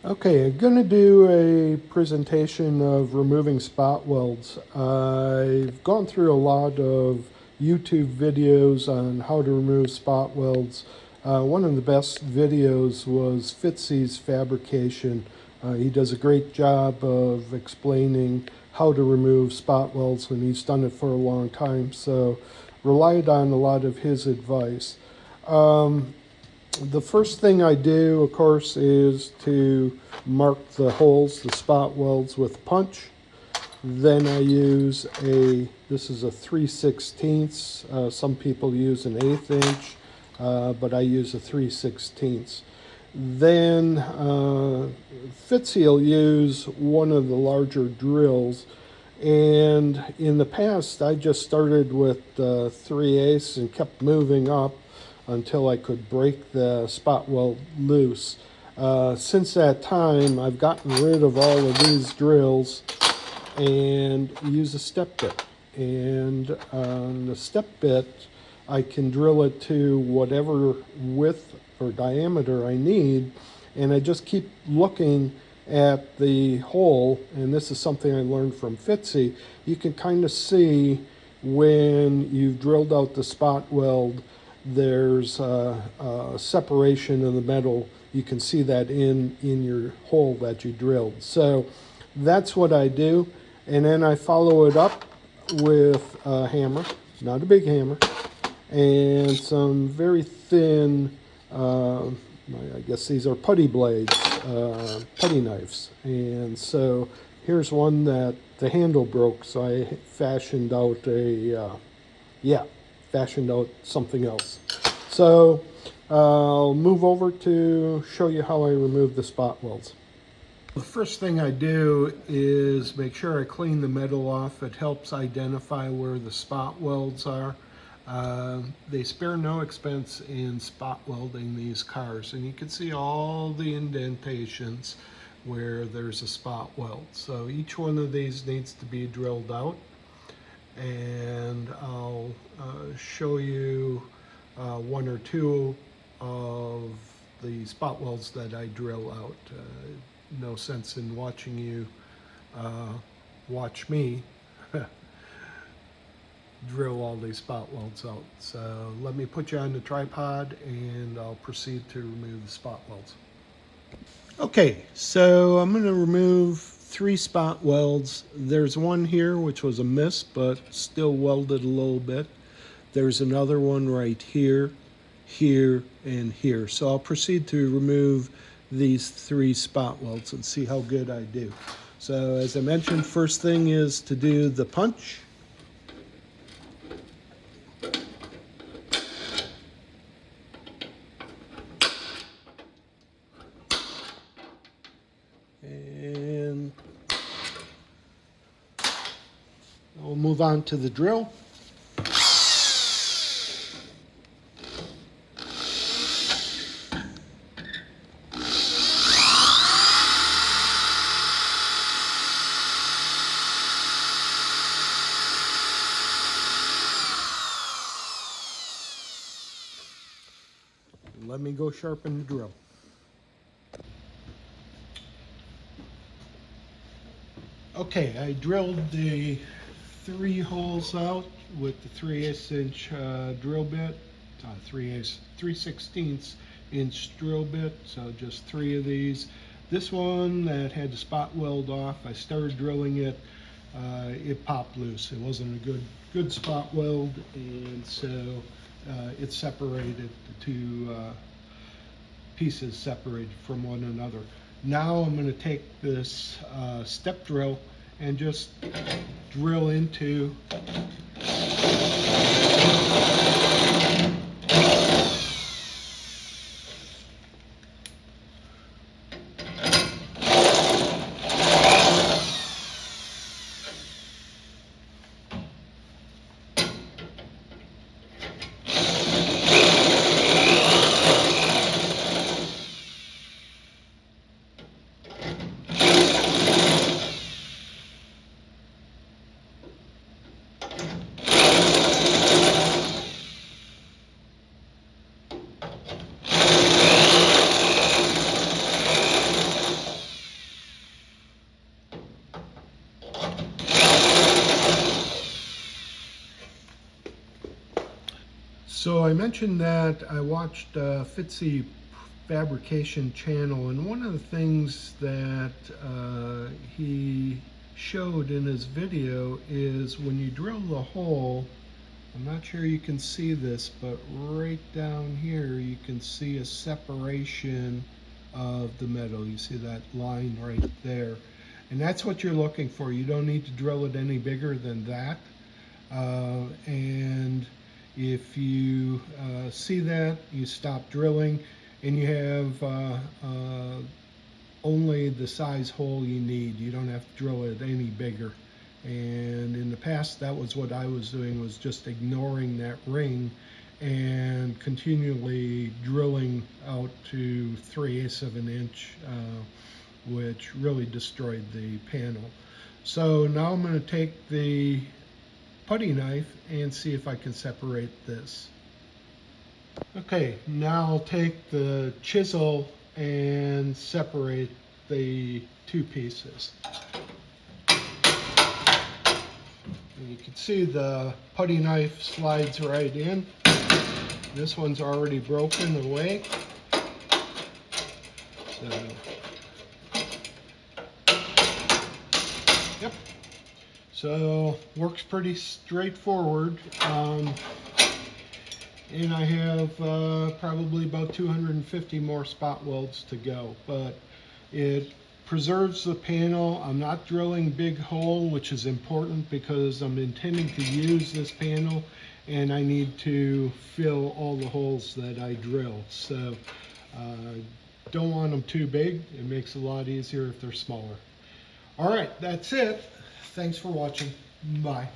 Okay, I'm going to do a presentation of removing spot welds. I've gone through a lot of YouTube videos on how to remove spot welds. One of the best videos was Fitzy's Fabrication. He does a great job of explaining how to remove spot welds, and he's done it for a long time, so relied on a lot of his advice. The first thing I do, of course, is to mark the holes, the spot welds, with punch. Then I use this is a 3/16. Some people use an 1/8 inch, but I use a 3/16. Then Fitzy will use one of the larger drills. And in the past, I just started with 3/8 and kept moving up until I could break the spot weld loose. Since that time, I've gotten rid of all of these drills and use a step bit. And on the step bit, I can drill it to whatever width or diameter I need, and I just keep looking at the hole, and this is something I learned from Fitzy. You can kind of see when you've drilled out the spot weld, there's a separation in the metal. You can see that in your hole that you drilled. So that's what I do. And then I follow it up with a hammer, not a big hammer, and some very thin, I guess these are putty blades, putty knives. And so here's one that the handle broke, so I fashioned out fashioned out something else. So I'll move over to show you how I remove the spot welds. The first thing I do is make sure I clean the metal off. It helps identify where the spot welds are. They spare no expense in spot welding these cars, and you can see all the indentations where there's a spot weld. So each one of these needs to be drilled out, and I'll show you one or two of the spot welds that I drill out. No sense in watching you watch me drill all these spot welds out. So let me put you on the tripod and I'll proceed to remove the spot welds. Okay, so I'm going to remove 3 spot welds. There's one here which was a miss, but still welded a little bit. There's another one right here, here, and here. So I'll proceed to remove these 3 spot welds and see how good I do. So as I mentioned, first thing is to do the punch. And we'll move on to the drill. Let me go sharpen the drill. Okay, I drilled the 3 holes out with the 3/8 inch drill bit, 3/16 inch drill bit, so just 3 of these. This one that had the spot weld off, I started drilling it, it popped loose. It wasn't a good spot weld, and so it separated. The 2 pieces separated from one another. Now I'm going to take this step drill and just drill into So I mentioned that I watched Fitzy Fabrication channel, and one of the things that he showed in his video is when you drill the hole, I'm not sure you can see this, but right down here you can see a separation of the metal. You see that line right there, and that's what you're looking for. You don't need to drill it any bigger than that. And if you see that, you stop drilling, and you have only the size hole you need. You don't have to drill it any bigger. And in the past, that was what I was doing, was just ignoring that ring and continually drilling out to 3/8 of an inch, which really destroyed the panel. So now I'm going to take the putty knife and see if I can separate this. Okay, now I'll take the chisel and separate the two pieces. And you can see the putty knife slides right in. This one's already broken away. So, yep. So works pretty straightforward. And I have probably about 250 more spot welds to go, but it preserves the panel. I'm not drilling big hole, which is important because I'm intending to use this panel and I need to fill all the holes that I drill. So don't want them too big. It makes it a lot easier if they're smaller. All right, that's it. Thanks for watching. Bye.